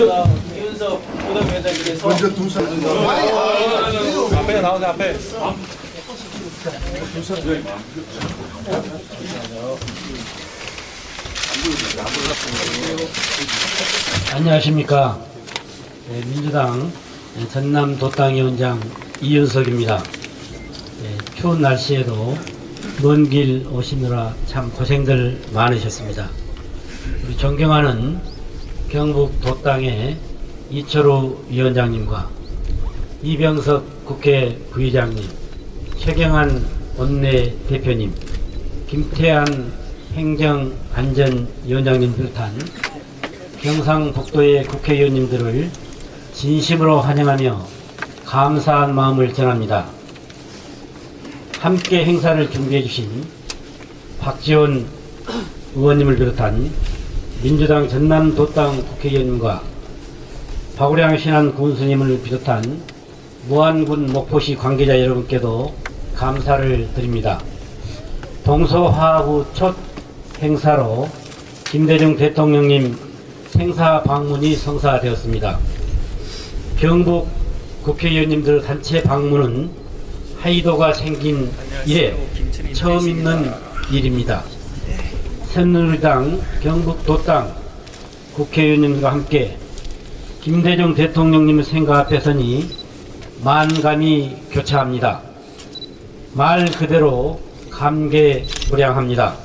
이윤석 부동위원장님께서 먼저 두 사람. 앞에 나오세요. 앞에. 안녕하십니까. 민주당 전남 도당위원장 이윤석입니다. 추운 날씨에도 먼 길 오시느라 참 고생들 많으셨습니다. 우리 존경하는 경북 도당의 이철우 위원장님과 이병석 국회 부의장님, 최경환 원내대표님, 김태한 행정안전위원장님 비롯한 경상북도의 국회의원님들을 진심으로 환영하며 감사한 마음을 전합니다. 함께 행사를 준비해 주신 박지원 의원님을 비롯한 민주당 전남 도당 국회의원님과 박우량 신안 군수님을 비롯한 무안군 목포시 관계자 여러분께도 감사를 드립니다. 동서화합의 첫 행사로 김대중 대통령님 생사 방문이 성사되었습니다. 경북 국회의원님들 단체 방문은 하이도가 생긴 이래 처음 있는 일입니다. 새누리당 경북 도당 국회의원님과 함께 김대중 대통령님의 생각 앞에 서니 만감이 교차합니다. 말 그대로 감개무량합니다.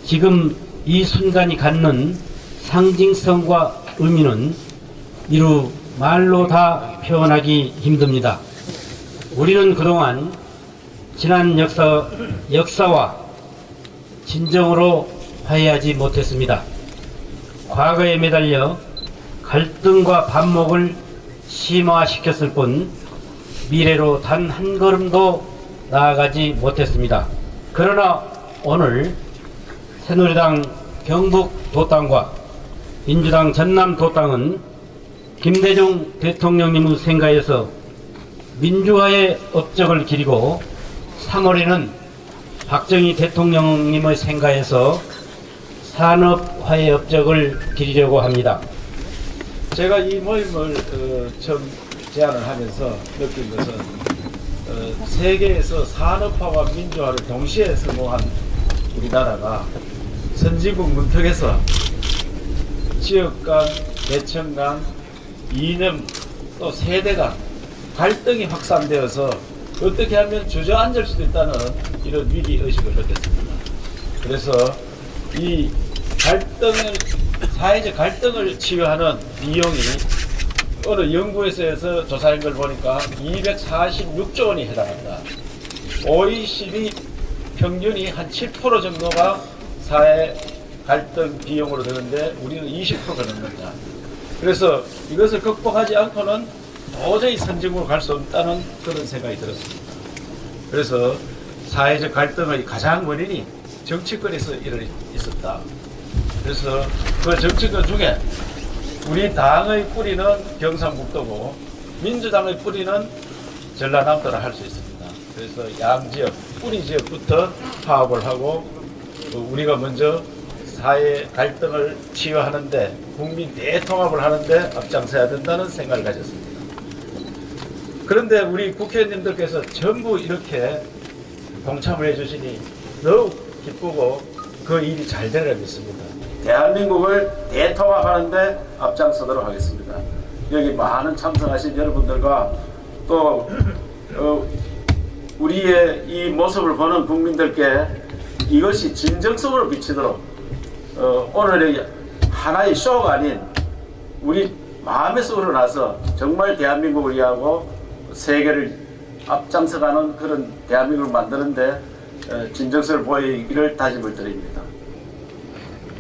지금 이 순간이 갖는 상징성과 의미는 이루 말로 다 표현하기 힘듭니다. 우리는 그동안 지난 역사와 진정으로 화해하지 못했습니다. 과거에 매달려 갈등과 반목을 심화시켰을 뿐 미래로 단 한 걸음도 나아가지 못했습니다. 그러나 오늘 새누리당 경북 도당과 민주당 전남 도당은 김대중 대통령님의 생가에서 민주화의 업적을 기리고 3월에는 박정희 대통령님의 생가에서 산업화의 업적을 기리려고 합니다. 제가 이 모임을 처음 제안을 하면서 느낀 것은 세계에서 산업화와 민주화를 동시에 성공한 우리나라가 선진국 문턱에서 지역 간, 계층 간, 이념 또 세대 간 갈등이 확산되어서 어떻게 하면 주저앉을 수도 있다는 이런 위기의식을 느꼈습니다. 그래서 이 갈등을, 사회적 갈등을 치유하는 비용이 어느 연구에서 조사한 걸 보니까 246조 원이 해당한다. OECD 평균이 한 7% 정도가 사회 갈등 비용으로 드는데 우리는 20%가 넘는다. 그래서 이것을 극복하지 않고는 도저히 선진국으로 갈 수 없다는 그런 생각이 들었습니다. 그래서 사회적 갈등의 가장 원인이 정치권에서 있었다. 그래서 그 정치권 중에 우리 당의 뿌리는 경상북도고 민주당의 뿌리는 전라남도라 할 수 있습니다. 그래서 양지역, 뿌리 지역부터 파업을 하고 우리가 먼저 사회 갈등을 치유하는데 국민 대통합을 하는데 앞장서야 된다는 생각을 가졌습니다. 그런데 우리 국회의원님들께서 전부 이렇게 동참을 해주시니 더욱 기쁘고 그 일이 잘 되리라 믿습니다. 대한민국을 대통합하는데 앞장서도록 하겠습니다. 여기 많은 참석하신 여러분들과 또 우리의 이 모습을 보는 국민들께 이것이 진정성으로 비치도록 오늘의 하나의 쇼가 아닌 우리 마음에서 우러나서 정말 대한민국을 위하고 세계를 앞장서가는 그런 대한민국을 만드는데 진정성을 보이기를 다짐을 드립니다.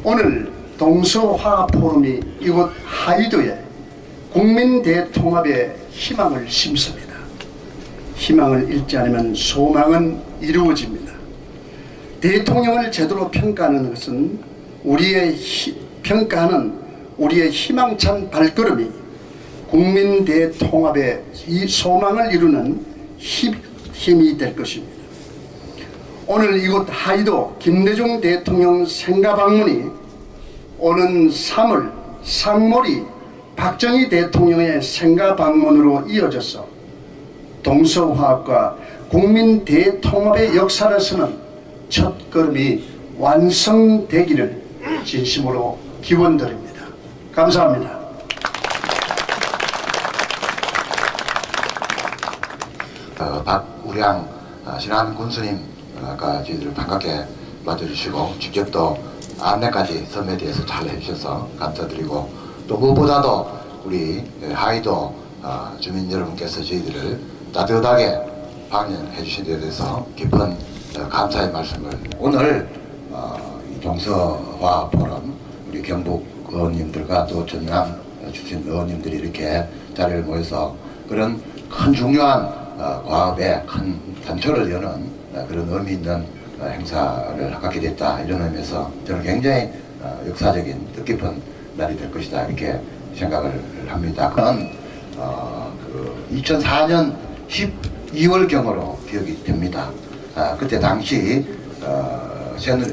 오늘 동서화합 포럼이 이곳 하이도에 국민 대통합의 희망을 심습니다. 희망을 잃지 않으면 소망은 이루어집니다. 대통령을 제대로 평가하는 것은 평가하는 우리의 희망찬 발걸음이 국민 대통합의 이 소망을 이루는 힘이 될 것입니다. 오늘 이곳 하이도 김대중 대통령 생가 방문이 오는 3월 상몰이 박정희 대통령의 생가 방문으로 이어져서 동서화합과 국민 대통합의 역사를 서는 첫 걸음이 완성되기를 진심으로 기원드립니다. 감사합니다. 박우량 신한 군수님 아까 저희들을 반갑게 맞아주시고 직접 또 안내까지 섬에 대해서 잘 해주셔서 감사드리고, 또 무엇보다도 우리 하이도 주민 여러분께서 저희들을 따뜻하게 방문해 주신 데 대해서 깊은 감사의 말씀을, 오늘 이 동서화 포럼 우리 경북 의원님들과 또 전남 출신 의원님들이 이렇게 자리를 모여서 그런 큰 중요한 과업에 큰 단초를 여는 그런 의미 있는 행사를 갖게 됐다, 이런 의미에서 저는 굉장히 역사적인 뜻깊은 날이 될 것이다, 이렇게 생각을 합니다. 그건 2004년 12월경으로 기억이 됩니다. 그때 당시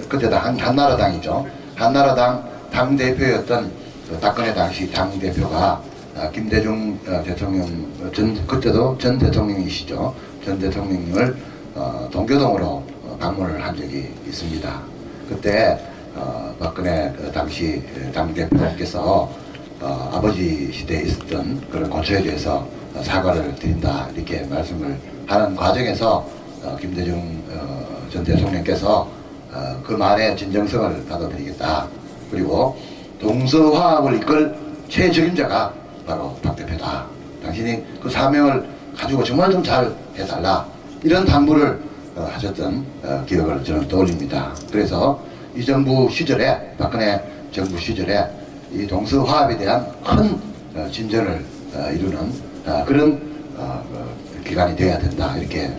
그때 한나라당이죠. 한나라당 당대표였던 박근혜 당시 당대표가 김대중 대통령 그때도 전 대통령이시죠. 전 대통령을 동교동으로 방문을 한 적이 있습니다. 그때 박근혜 당시 당대표께서 아버지 시대에 있었던 그런 고초에 대해서 사과를 드린다, 이렇게 말씀을 하는 과정에서 김대중 전 대통령께서 그 말에 진정성을 받아들이겠다, 그리고 동서화합을 이끌 최적임자가 바로 박 대표다, 당신이 그 사명을 가지고 정말 좀 잘 해달라, 이런 당부를 하셨던 기억을 저는 떠올립니다. 그래서 이 정부 시절에, 박근혜 정부 시절에 이 동서화합에 대한 큰 진전을 이루는 그런 기간이 되어야 된다, 이렇게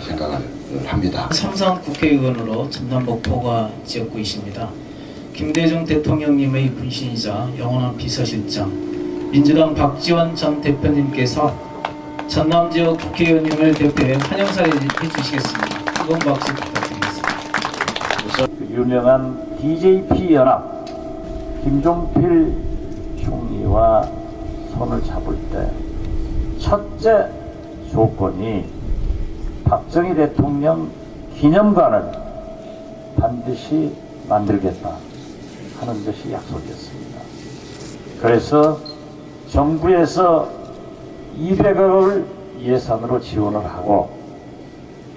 생각을 합니다. 삼선 국회의원으로 전남북포가 지역구이십니다. 김대중 대통령님의 분신이자 영원한 비서실장, 민주당 박지원 전 대표님께서 전남 지역 국회의원님을 대표해 환영사를 해주시겠습니다. 뜨거운 박수 부탁드리겠습니다. 그 유명한 DJP 연합 김종필 총리와 손을 잡을 때 첫째 조건이 박정희 대통령 기념관을 반드시 만들겠다 하는 것이 약속이었습니다. 그래서 정부에서 200억을 예산으로 지원을 하고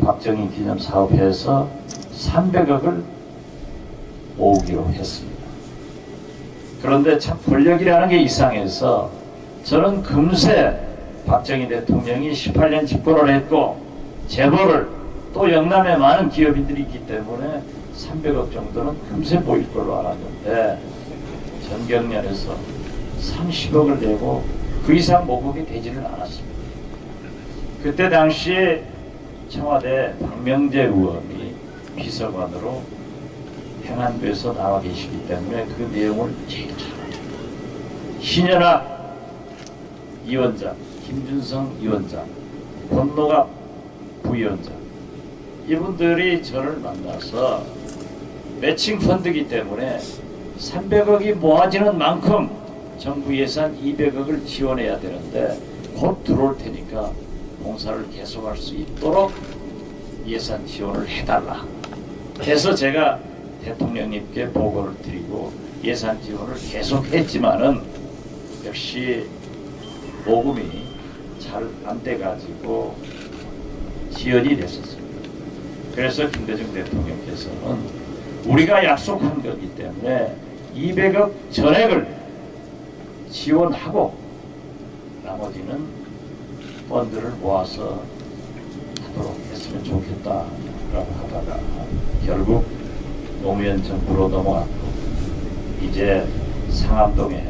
박정희 기념사업회에서 300억을 모으기로 했습니다. 그런데 참 권력이라는 게 이상해서 저는 금세 박정희 대통령이 18년 집권을 했고 재벌을 또 영남에 많은 기업인들이 있기 때문에 300억 정도는 금세 보일 걸로 알았는데 전경련에서 30억을 내고 그 이상 모금이 되지는 않았습니다. 그때 당시에 청와대 박명재 의원이 비서관으로 행안부에서 나와 계시기 때문에 그 내용을 제일 잘 알아요. 신현학 위원장, 김준성 위원장, 권노갑 부위원장, 이분들이 저를 만나서 매칭 펀드이기 때문에 300억이 모아지는 만큼 정부 예산 200억을 지원해야 되는데 곧 들어올 테니까 봉사를 계속할 수 있도록 예산 지원을 해달라 해서 제가 대통령님께 보고를 드리고 예산 지원을 계속했지만은 역시 모금이 잘 안 돼가지고 지연이 됐었습니다. 그래서 김대중 대통령께서는 우리가 약속한 거기 때문에 200억 전액을 지원하고 나머지는 펀드를 모아서 하도록 했으면 좋겠다라고 하다가 결국 노무현 정부로 넘어갔고 이제 상암동에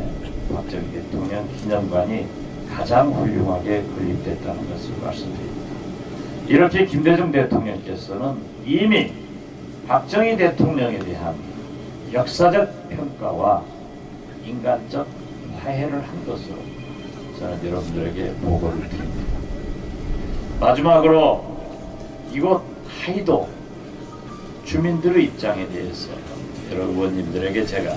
박정희 대통령 기념관이 가장 훌륭하게 건립됐다는 것을 말씀드립니다. 이렇게 김대중 대통령께서는 이미 박정희 대통령에 대한 역사적 평가와 인간적 화해를 한 것으로 저는 여러분들에게 보고를 드립니다. 마지막으로 이곳 하이도 주민들의 입장에 대해서 여러 의원님들에게 제가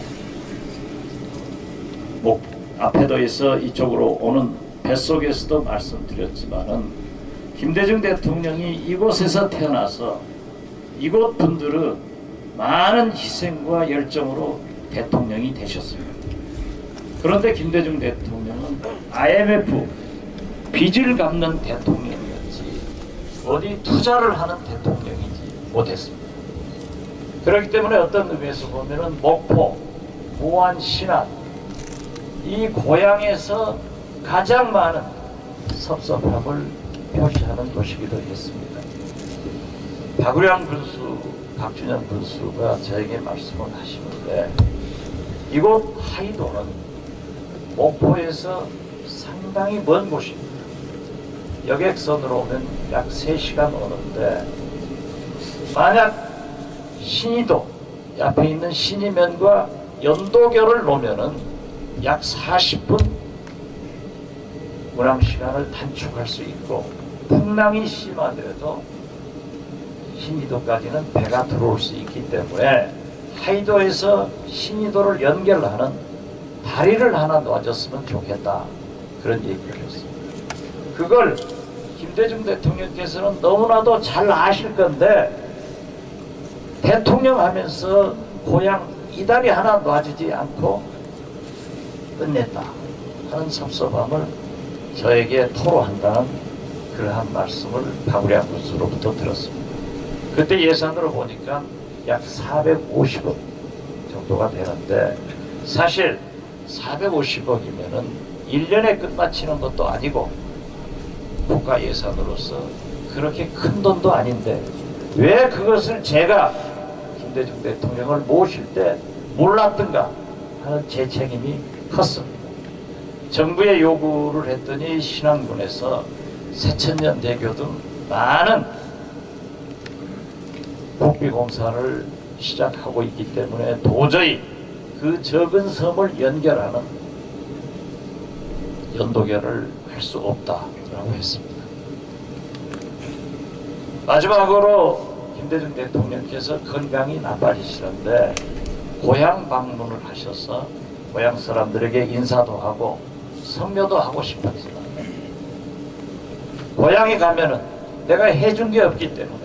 앞에도 있어 이쪽으로 오는 뱃속에서도 말씀드렸지만은 김대중 대통령이 이곳에서 태어나서 이곳 분들은 많은 희생과 열정으로 대통령이 되셨습니다. 그런데 김대중 대통령은 IMF 빚을 갚는 대통령이었지 어디 투자를 하는 대통령이지 못했습니다. 그렇기 때문에 어떤 의미에서 보면은 목포, 보안, 신안 이 고향에서 가장 많은 섭섭함을 표시하는 도시기도 했습니다. 박우량 군수, 박준영 군수가 저에게 말씀을 하시는데 이곳 하이도는 목포에서 상당히 먼 곳입니다. 여객선으로 오면 약 3시간 오는데 만약 신의도 앞에 있는 신의면과 연도교를 놓으면은 약 40분 운항시간을 단축할 수 있고 풍랑이 심하더라도 신의도까지는 배가 들어올 수 있기 때문에 하이도에서 신의도를 연결하는 다리를 하나 놔줬으면 좋겠다 그런 얘기를 했습니다. 그걸 김대중 대통령께서는 너무나도 잘 아실 건데 대통령 하면서 고향 이 다리 하나 놔주지 않고 끝냈다 하는 섭섭함을 저에게 토로한다는 그러한 말씀을 박우량 군수로부터 들었습니다. 그때 예산으로 보니까 약 450억 정도가 되는데 사실 450억이면은 1년에 끝마치는 것도 아니고 국가 예산으로서 그렇게 큰 돈도 아닌데 왜 그것을 제가 김대중 대통령을 모실 때 몰랐던가 하는 제 책임이 컸습니다. 정부에 요구를 했더니 신안군에서 새천년대교 등 많은 국비공사를 시작하고 있기 때문에 도저히 그 적은 섬을 연결하는 연도결을 할 수 없다라고 했습니다. 마지막으로 김대중 대통령께서 건강이 나빠지시는데 고향 방문을 하셔서 고향 사람들에게 인사도 하고 성묘도 하고 싶었지만 고향에 가면은 내가 해준 게 없기 때문에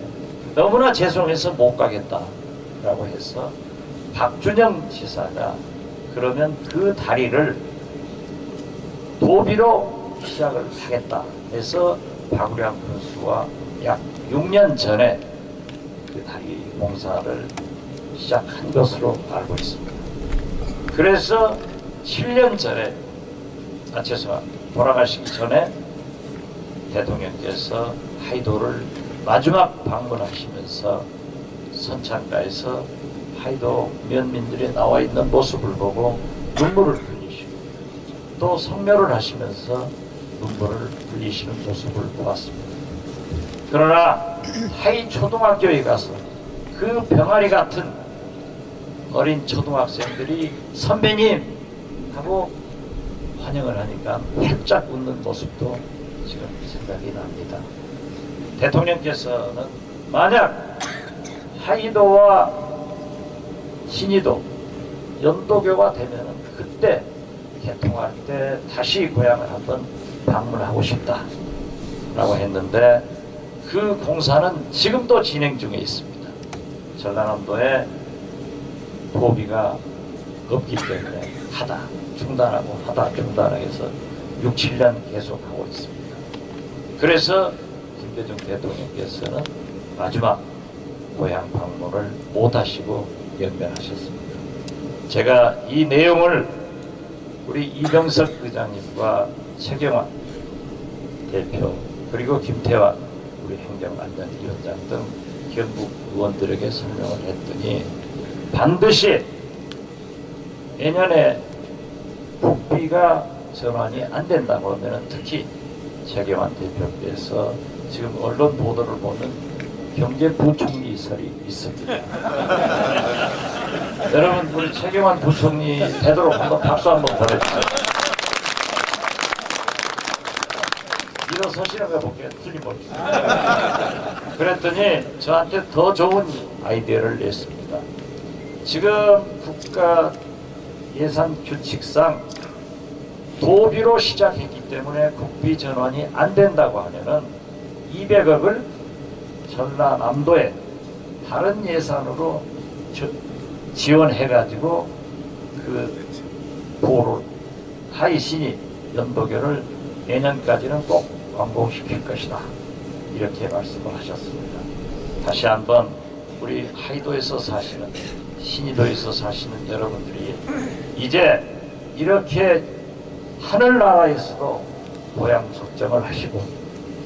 너무나 죄송해서 못 가겠다라고 해서 박준영 지사가 그러면 그 다리를 도비로 시작을 하겠다 해서 박우량 군수와 약 6년 전에 그 다리 공사를 시작한 것으로 알고 있습니다. 그래서 7년 전에 죄송합니다. 돌아가시기 전에 대통령께서 하이도를 마지막 방문하시면서 선창가에서 하이도 면민들이 나와 있는 모습을 보고 눈물을 흘리시고 또 성묘를 하시면서 눈물을 흘리시는 모습을 보았습니다. 그러나 하이 초등학교에 가서 그 병아리 같은 어린 초등학생들이 선배님 하고 환영을 하니까 활짝 웃는 모습도 지금 생각이 납니다. 대통령께서는 만약 하이도와 신의도 연도교가 되면 그때 개통할 때 다시 고향을 한번 방문하고 싶다 라고 했는데 그 공사는 지금도 진행 중에 있습니다. 전라남도에 도비가 없기 때문에 하다 중단하고 하다 중단해서 6, 7년 계속하고 있습니다. 그래서 김대중 대통령께서는 마지막 고향 방문을 못하시고 연면하셨습니다. 제가 이 내용을 우리 이병석 의장님과 최경환 대표 그리고 김태환 우리 행정안전위원장 등 경북 의원들에게 설명을 했더니 반드시 내년에 국비가 전환이 안 된다고 하면 특히 최경환 대표께서 지금 언론 보도를 보면 경제부총리 설이 있습니다. 여러분 우리 최경환 부총리 되도록 한번 박수 한번 보내주세요. 일어서시는 거 볼게요. 틀림없이. 그랬더니 저한테 더 좋은 아이디어를 냈습니다. 지금 국가 예산 규칙상 도비로 시작했기 때문에 국비 전환이 안 된다고 하면은 200억을 전라남도에 다른 예산으로 지원해가지고 그 도로 하이신이 연도교를 내년까지는 꼭 완공시킬 것이다. 이렇게 말씀을 하셨습니다. 다시 한번 우리 하이도에서 사시는 신의도에서 사시는 여러분들이 이제 이렇게 하늘나라에서도 모양 속정을 하시고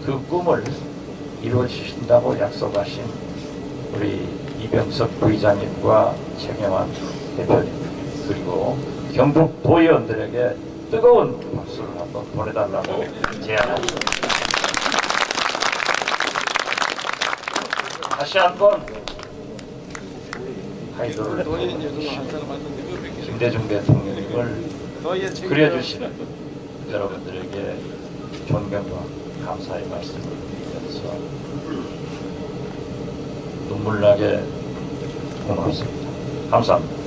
그 꿈을 이루어 주신다고 약속하신 우리 이병석 부의장님과 최경환 대표님 그리고 경북 도의원들에게 뜨거운 박수를 한번 보내달라고 제안합니다. 다시 한번 하이도를 김대중 대통령님을 그려주시는 여러분들에게 존경과 감사의 말씀을 드리면서 눈물나게 고맙습니다. 감사합니다.